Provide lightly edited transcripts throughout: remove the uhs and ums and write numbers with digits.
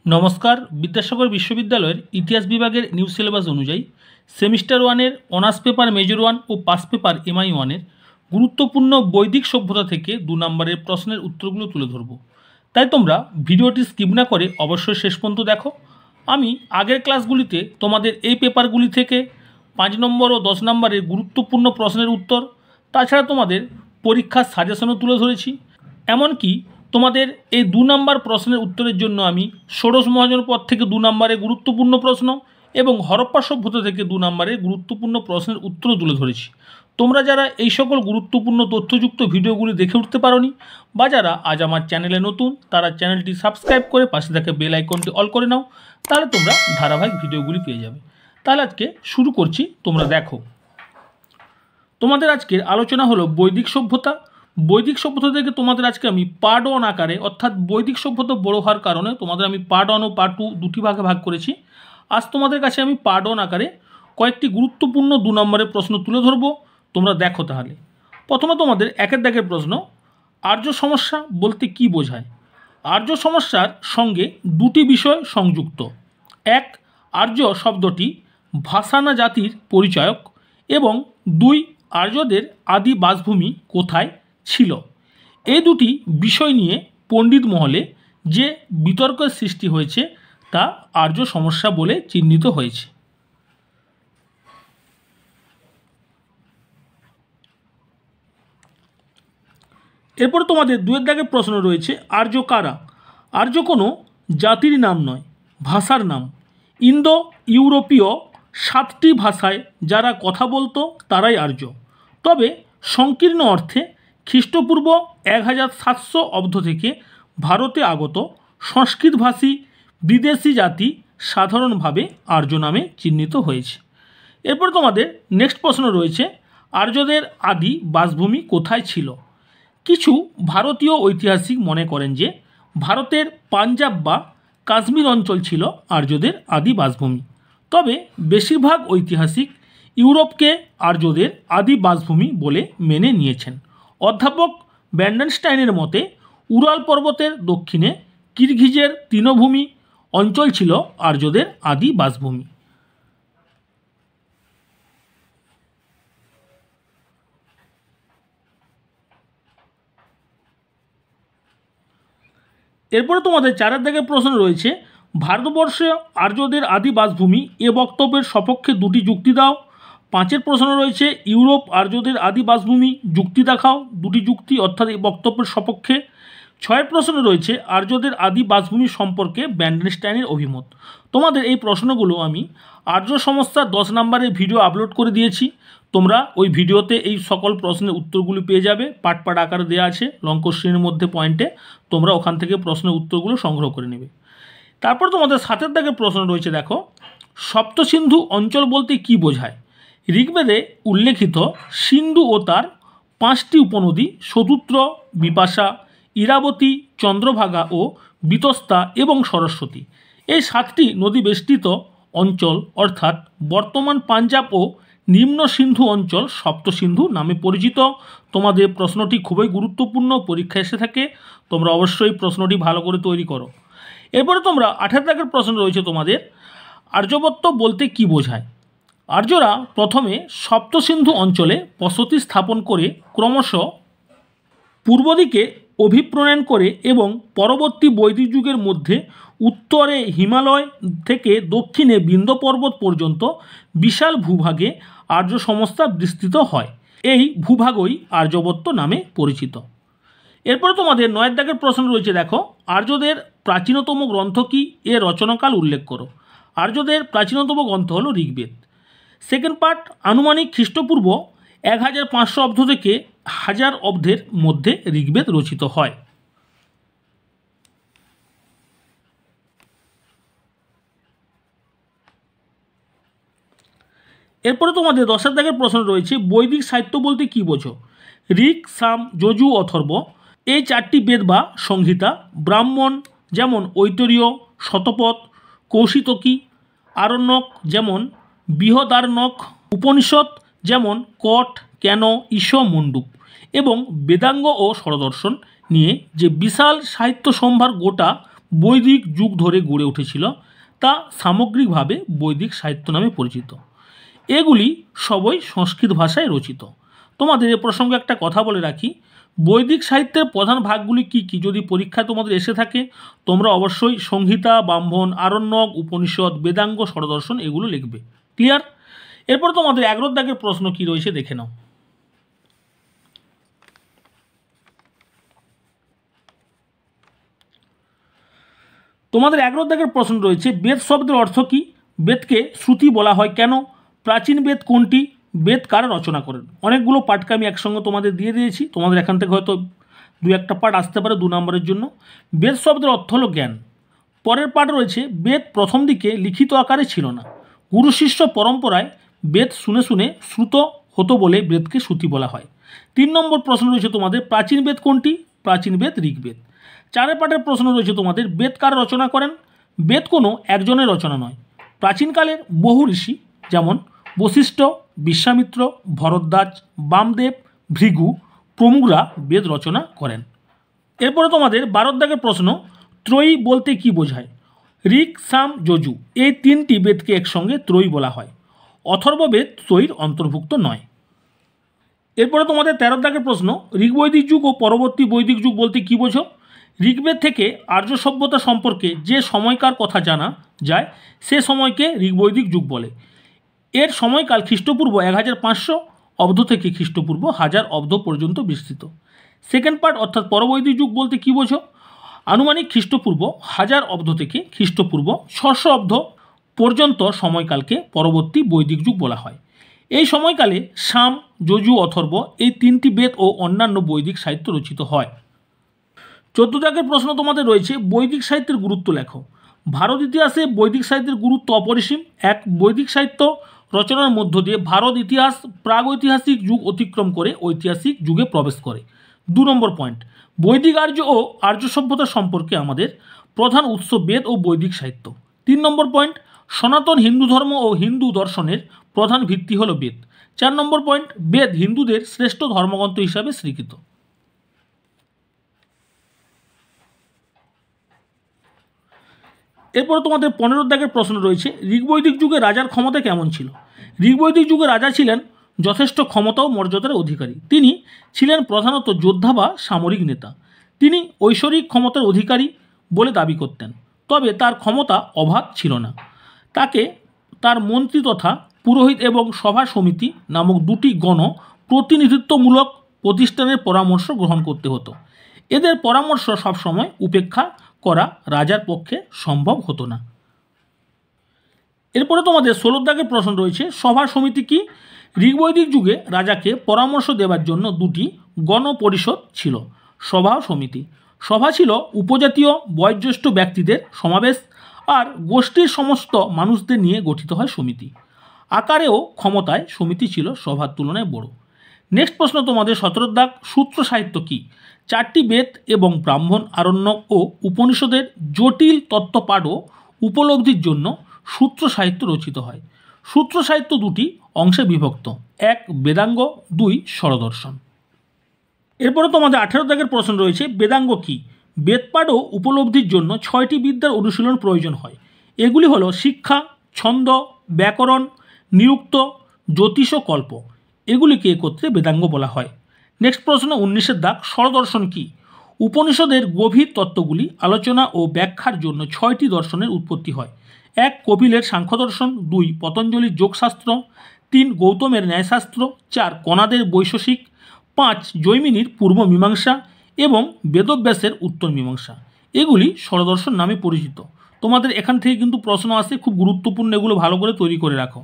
নমস্কার। বিদ্যাসাগর বিশ্ববিদ্যালয়ের ইতিহাস বিভাগের নিউ সিলেবাস অনুযায়ী সেমিস্টার ওয়ানের অনার্স পেপার মেজর ওয়ান ও পাস পেপার এমআই ওয়ানের গুরুত্বপূর্ণ বৈদিক সভ্যতা থেকে 2 নম্বরের প্রশ্নের উত্তরগুলো তুলে ধরব। তাই তোমরা ভিডিওটি স্কিপ না করে অবশ্যই শেষ পর্যন্ত দেখো। আমি আগের ক্লাসগুলিতে তোমাদের এই পেপারগুলি থেকে 5 নম্বর ও 10 নম্বরের গুরুত্বপূর্ণ প্রশ্নের উত্তর, তাছাড়া তোমাদের পরীক্ষার সাজেশনও তুলে ধরেছি। এমনকি তোমাদের এই 2 নম্বর প্রশ্নের উত্তরের জন্য আমি ষোড়শ মহাজন পদ থেকে 2 নম্বরের গুরুত্বপূর্ণ প্রশ্ন এবং হরপ্পা সভ্যতা থেকে 2 নম্বরের গুরুত্বপূর্ণ প্রশ্নের উত্তরও তুলে ধরেছি। তোমরা যারা এই সকল গুরুত্বপূর্ণ তথ্যযুক্ত ভিডিওগুলি দেখে উঠতে পারোনি বা যারা আজ আমার চ্যানেলে নতুন, তারা চ্যানেলটি সাবস্ক্রাইব করে পাশে থাকা বেল আইকনটি অল করে নাও, তাহলে তোমরা ধারাবাহিক ভিডিওগুলি পেয়ে যাবে। তাহলে আজকে শুরু করছি, তোমরা দেখো। তোমাদের আজকের আলোচনা হলো বৈদিক সভ্যতা। বৈদিক সভ্যতা থেকে তোমাদের আজকে আমি পার্ট 1 আকারে, অর্থাৎ বৈদিক সভ্যতা বড় হওয়ার কারণে তোমাদের আমি পার্ট 1 ও পার্ট 2 দুটি ভাগে ভাগ করেছি। আজ তোমাদের কাছে আমি পার্ট 1 আকারে কয়েকটি গুরুত্বপূর্ণ 2 নম্বরের প্রশ্ন তুলে ধরবো। তোমরা দেখো তাহলে। প্রথমে তোমাদের একের দাগের প্রশ্ন, আর্য সমস্যা বলতে কি বোঝায়? আর্য সমস্যার সঙ্গে দুটি বিষয় সংযুক্ত। এক, আর্য শব্দটি ভাষা না জাতির পরিচায়ক, এবং 2, আর্যদের আদি বাসভূমি কোথায় ছিল। এই দুটি বিষয় নিয়ে পণ্ডিত মহলে যে বিতর্কের সৃষ্টি হয়েছে তা আর্য সমস্যা বলে চিহ্নিত হয়েছে। এরপর তোমাদের 2 দাগের প্রশ্ন রয়েছে, আর্য কারা? আর্য কোনো জাতির নাম নয়, ভাষার নাম। ইন্দো ইউরোপীয় 7টি ভাষায় যারা কথা বলতো তারাই আর্য। তবে সংকীর্ণ অর্থে খ্রিস্টপূর্ব 1700 অব্দ থেকে ভারতে আগত সংস্কৃতভাষী বিদেশি জাতি সাধারণভাবে আর্য নামে চিহ্নিত হয়েছে। এরপর তোমাদের নেক্সট প্রশ্ন রয়েছে, আর্যদের আদি বাসভূমি কোথায় ছিল? কিছু ভারতীয় ঐতিহাসিক মনে করেন যে ভারতের পাঞ্জাব বা কাশ্মীর অঞ্চল ছিল আর্যদের আদি বাসভূমি। তবে বেশিরভাগ ঐতিহাসিক ইউরোপকে আর্যদের আদি বাসভূমি বলে মেনে নিয়েছেন। অধ্যাপক ব্যান্ডেনস্টাইনের মতে উরাল পর্বতের দক্ষিণে কিরগিজের তৃণভূমি অঞ্চল ছিল আর্যদের আদি বাসভূমি। এরপরে তোমাদের 4 দাগের প্রশ্ন রয়েছে, ভারতবর্ষে আর্যদের আদি বাসভূমি এ বক্তব্যের সপক্ষে 2টি যুক্তি দাও। 5 প্রশ্ন রয়েছে, ইউরোপ আর্যদের আদি বাসভূমি, যুক্তি দেখাও। 2টি যুক্তি, অর্থাৎ এই বক্তব্যের সপক্ষে। 6 প্রশ্ন রয়েছে, আর্যদের আদি বাসভূমি সম্পর্কে ব্যান্ডেনস্টাইনের অভিমত। তোমাদের এই প্রশ্নগুলো আমি আর্য সমস্যার 10 নম্বরের ভিডিও আপলোড করে দিয়েছি। তোমরা ওই ভিডিওতে এই সকল প্রশ্নের উত্তরগুলি পেয়ে যাবে। পার্ট পার্ট আকারে দেওয়া আছে লং কোশ্চেনের মধ্যে পয়েন্টে। তোমরা ওখান থেকে প্রশ্নের উত্তরগুলো সংগ্রহ করে নেবে। তারপর তোমাদের 7 দাগের প্রশ্ন রয়েছে, দেখো, সপ্তসিন্ধু অঞ্চল বলতে কি বোঝায়? ঋগ্বেদে উল্লেখিত সিন্ধু ও তার 5টি উপনদী শতুদ্র, বিপাশা, ইরাবতী, চন্দ্রভাগা ও বিতস্তা এবং সরস্বতী, এই 7টি নদী বেষ্টিত অঞ্চল, অর্থাৎ বর্তমান পাঞ্জাব ও নিম্ন সিন্ধু অঞ্চল সপ্তসিন্ধু নামে পরিচিত। তোমাদের প্রশ্নটি খুবই গুরুত্বপূর্ণ, পরীক্ষা এসে থাকে। তোমরা অবশ্যই প্রশ্নটি ভালো করে তৈরি করো। এরপরে তোমরা 18 দাগের প্রশ্ন রয়েছে তোমাদের, আর্যবত্য বলতে কি বোঝায়? আর্যরা প্রথমে সপ্তসিন্ধু অঞ্চলে বসতি স্থাপন করে ক্রমশ পূর্ব দিকে অভিপ্রয়াণ করে এবং পরবর্তী বৈদিক যুগের মধ্যে উত্তরে হিমালয় থেকে দক্ষিণে বিন্ধ্য পর্বত পর্যন্ত বিশাল ভূভাগে আর্য সমস্যা বিস্তৃত হয়। এই ভূভাগই আর্যবত্য নামে পরিচিত। এরপরে তোমাদের 9 দাগের প্রশ্ন রয়েছে, দেখো, আর্যদের প্রাচীনতম গ্রন্থ কি? এর রচনাকাল উল্লেখ করো। আর্যদের প্রাচীনতম গ্রন্থ হলো ঋগ্বেদ। সেকেন্ড পার্ট, আনুমানিক খ্রিস্টপূর্ব 1500 অব্দ থেকে 1000 অব্দের মধ্যে ঋগ্বেদ রচিত হয়। এরপরে তোমাদের 10 দাগের প্রশ্ন রয়েছে, বৈদিক সাহিত্য বলতে কি বোঝো? ঋক, সাম, যজু, অথর্ব, এই 4টি বেদ বা সংহিতা, ব্রাহ্মণ যেমন ঐতরীয়, শতপথ, কৌশিতকী, আরণ্যক যেমন বৃহদারণ্যক, উপনিষদ যেমন কট, কেন, ঈশ, মণ্ডুক, এবং বেদাঙ্গ ও ষড়দর্শন নিয়ে যে বিশাল সাহিত্য সম্ভার গোটা বৈদিক যুগ ধরে গড়ে উঠেছিল তা সামগ্রিকভাবে বৈদিক সাহিত্য নামে পরিচিত। এগুলি সবই সংস্কৃত ভাষায় রচিত। তোমাদের এ প্রসঙ্গে একটা কথা বলে রাখি, বৈদিক সাহিত্যের প্রধান ভাগগুলি কী কী যদি পরীক্ষায় তোমাদের এসে থাকে তোমরা অবশ্যই সংহিতা, ব্রাহ্মণ, আরণ্যক, উপনিষদ, বেদাঙ্গ, ষড়দর্শন এগুলো লিখবে। ক্লিয়ার? এরপর তোমাদের 11 দাগের প্রশ্ন কী রয়েছে দেখে নাও। তোমাদের 11 দাগের প্রশ্ন রয়েছে বেদ শব্দের অর্থ কী? বেদকে শ্রুতি বলা হয় কেন? প্রাচীন বেদ কোনটি? বেদ কারা রচনা করেন? অনেকগুলো পাঠকে আমি একসঙ্গে তোমাদের দিয়ে দিয়েছি, তোমাদের এখান থেকে হয়তো 2-1টা পাঠ আসতে পারে 2 নম্বরের জন্য। বেদ শব্দের অর্থ হলো জ্ঞান। পরের পাঠ রয়েছে বেদ প্রথম দিকে লিখিত আকারে ছিল না, গুরু শিষ্য পরম্পরায় বেদ শুনে শুনে শ্রুত হতো বলে বেদকে শ্রুতি বলা হয়। 3 নম্বর প্রশ্ন রয়েছে তোমাদের প্রাচীন বেদ কোনটি? প্রাচীন বেদ ঋগ্বেদ। 4 পাঠের প্রশ্ন রয়েছে তোমাদের বেদ কারা রচনা করেন? বেদ কোনো একজনের রচনা নয়, প্রাচীনকালের বহু ঋষি যেমন বশিষ্ঠ, বিশ্বামিত্র, ভরদ্বাজ, বামদেব, ভৃগু প্রমুখরা বেদ রচনা করেন। এরপরে তোমাদের 12 দাগের প্রশ্ন ত্রয়ী বলতে কি বোঝায়? ঋক, সাম, যজু এই 3টি বেদকে একসঙ্গে ত্রয়ী বলা হয়। অথর্ববেদ ত্রয়ীর অন্তর্ভুক্ত নয়। এরপরে তোমাদের 13 দাগের প্রশ্ন ঋগ্বৈদিক যুগ ও পরবর্তী বৈদিক যুগ বলতে কি বোঝো? ঋগ্বেদ থেকে আর্য সভ্যতা সম্পর্কে যে সময়কার কথা জানা যায় সে সময়কে ঋগ্বৈদিক যুগ বলে। এর সময়কাল খ্রিস্টপূর্ব 1500 অব্দ থেকে খ্রিস্টপূর্ব 1000 অব্দ পর্যন্ত বিস্তৃত। সেকেন্ড পার্ট অর্থাৎ পরবৈদিক যুগ বলতে কি বোঝো? আনুমানিক খ্রিস্টপূর্ব 1000 অব্দ থেকে খ্রিস্টপূর্ব 600 অব্দ পর্যন্ত সময়কালকে পরবর্তী বৈদিক যুগ বলা হয়। এই সময়কালে সাম, যজু, অথর্ব এই 3টি বেদ ও অন্যান্য বৈদিক সাহিত্য রচিত হয়। 14 দাগের প্রশ্ন তোমাদের রয়েছে বৈদিক সাহিত্যের গুরুত্ব লেখো। ভারত ইতিহাসে বৈদিক সাহিত্যের গুরুত্ব অপরিসীম। বৈদিক সাহিত্য রচনার মধ্য দিয়ে ভারত ইতিহাস প্রাগৈতিহাসিক যুগ অতিক্রম করে ঐতিহাসিক যুগে প্রবেশ করে। 2 নম্বর পয়েন্ট বৈদিক আর্য ও আর্য সভ্যতা সম্পর্কে আমাদের প্রধান উৎস বেদ ও বৈদিক সাহিত্য। 3 নম্বর পয়েন্ট সনাতন হিন্দু ধর্ম ও হিন্দু দর্শনের প্রধান ভিত্তি হল বেদ। 4 নম্বর পয়েন্ট বেদ হিন্দুদের শ্রেষ্ঠ ধর্মগ্রন্থ হিসাবে স্বীকৃত। এরপরে তোমাদের 15 দাগের প্রশ্ন রয়েছে ঋগ্বৈদিক যুগে রাজার ক্ষমতা কেমন ছিল? ঋগ্বৈদিক যুগে রাজা ছিলেন যথেষ্ট ক্ষমতা ও মর্যাদার অধিকারী। তিনি ছিলেন প্রধানত যোদ্ধা বা সামরিক নেতা। তিনি ঐশ্বরিক ক্ষমতার অধিকারী বলে দাবি করতেন, তবে তার ক্ষমতা অবাধ ছিল না। তাকে তার মন্ত্রী তথা পুরোহিত এবং সভা সমিতি নামক 2টি গণ প্রতিনিধিত্বমূলক প্রতিষ্ঠানের পরামর্শ গ্রহণ করতে হতো। এদের পরামর্শ সবসময় উপেক্ষা করা রাজার পক্ষে সম্ভব হতো না। এরপরে তোমাদের 16 দাগের প্রশ্ন রয়েছে সভা সমিতি কি? ঋগ্বৈদিক যুগে রাজাকে পরামর্শ দেওয়ার জন্য 2টি গণপরিষদ ছিল, সভা সমিতি। সভা ছিল উপজাতীয় বয়োজ্যেষ্ঠ ব্যক্তিদের সমাবেশ, আর গোষ্ঠীর সমস্ত মানুষদের নিয়ে গঠিত হয় সমিতি। আকারেও ক্ষমতায় সমিতি ছিল সভার তুলনায় বড়। নেক্সট প্রশ্ন তোমাদের 17 দাগ সূত্র সাহিত্য কি? 4টি বেদ এবং ব্রাহ্মণ, আরণ্যক ও উপনিষদের জটিল তত্ত্বপাঠ ও উপলব্ধির জন্য সূত্র সাহিত্য রচিত হয়। সূত্র সাহিত্য 2টি অংশে বিভক্ত, 1 বেদাঙ্গ, 2 ষড়দর্শন। এরপরে তোমাদের 18 দাগের প্রশ্ন রয়েছে বেদাঙ্গ কি? বেদপাঠ ও উপলব্ধির জন্য 6টি বিদ্যার অনুশীলন প্রয়োজন হয়। এগুলি হলো শিক্ষা, ছন্দ, ব্যাকরণ, নিরুক্ত, জ্যোতিষ ও কল্প। এগুলিকে একত্রে বেদাঙ্গ বলা হয়। নেক্সট প্রশ্ন 19 দাগ ষড়দর্শন কি? উপনিষদের গভীর তত্ত্বগুলি আলোচনা ও ব্যাখ্যার জন্য 6টি দর্শনের উৎপত্তি হয়। 1 কপিলের সাংখ্য দর্শন, 2 পতঞ্জলির যোগশাস্ত্র, 3 গৌতমের ন্যায়শাস্ত্র, 4 কণাদের বৈশেষিক, 5 জৈমিনীর পূর্ব মীমাংসা এবং বেদব্যাসের উত্তর মীমাংসা। এগুলি ষড়দর্শন নামে পরিচিত। তোমাদের এখান থেকে কিন্তু প্রশ্ন আসে, খুব গুরুত্বপূর্ণ, এগুলো ভালো করে তৈরি করে রাখো।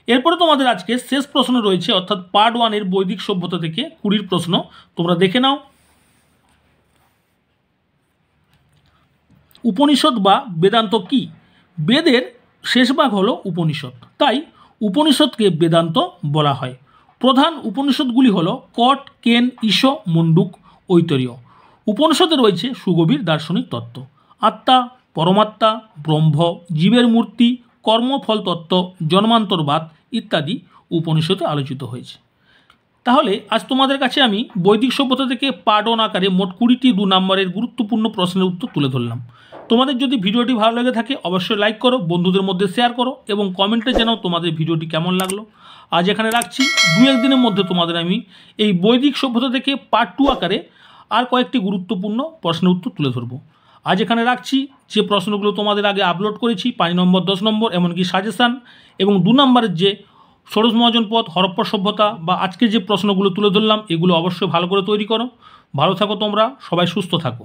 এরপরে তোমাদের আজকে শেষ প্রশ্ন রয়েছে অর্থাৎ পার্ট 1 এর বৈদিক সভ্যতা থেকে 20 প্রশ্ন, তোমরা দেখে নাও। উপনিষদ বা বেদান্ত কি? বেদের শেষ ভাগ হলো উপনিষদ, তাই উপনিষদকে বেদান্ত বলা হয়। প্রধান উপনিষদগুলি হলো কট, কেন, ঈশ, মুন্ডুক, ঐতরীয়। উপনিষদে রয়েছে সুগভীর দার্শনিক তত্ত্ব, আত্মা, পরমাত্মা, ব্রহ্ম, জীবের মূর্তি, কর্মফল তত্ত্ব, জন্মান্তরবাদ ইত্যাদি উপনিষদে আলোচিত হয়েছে। তাহলে আজ তোমাদের কাছে আমি বৈদিক সভ্যতা থেকে পার্ট 1 আকারে মোট 20টি 2 নম্বরের গুরুত্বপূর্ণ প্রশ্নের উত্তর তুলে ধরলাম। তোমাদের যদি ভিডিওটি ভালো লেগে থাকে অবশ্যই লাইক করো, বন্ধুদের মধ্যে শেয়ার করো এবং কমেন্টে জানাও তোমাদের ভিডিওটি কেমন লাগলো। আজ এখানে রাখছি, 2-1 দিনের মধ্যে তোমাদের আমি এই বৈদিক সভ্যতা থেকে পার্ট 2 আকারে আর কয়েকটি গুরুত্বপূর্ণ প্রশ্নের উত্তর তুলে ধরবো। আজ এখানে রাখছি, যে প্রশ্নগুলো তোমাদের আগে আপলোড করেছি 5 নম্বর 10 নম্বর এমনকি সাজেশান এবং 2 নম্বরের যে ষোড়শ মহাজনপদ, হরপ্পা সভ্যতা বা আজকে যে প্রশ্নগুলো তুলে ধরলাম এগুলো অবশ্যই ভালো করে তৈরি করো। ভালো থাকো তোমরা, সবাই সুস্থ থাকো।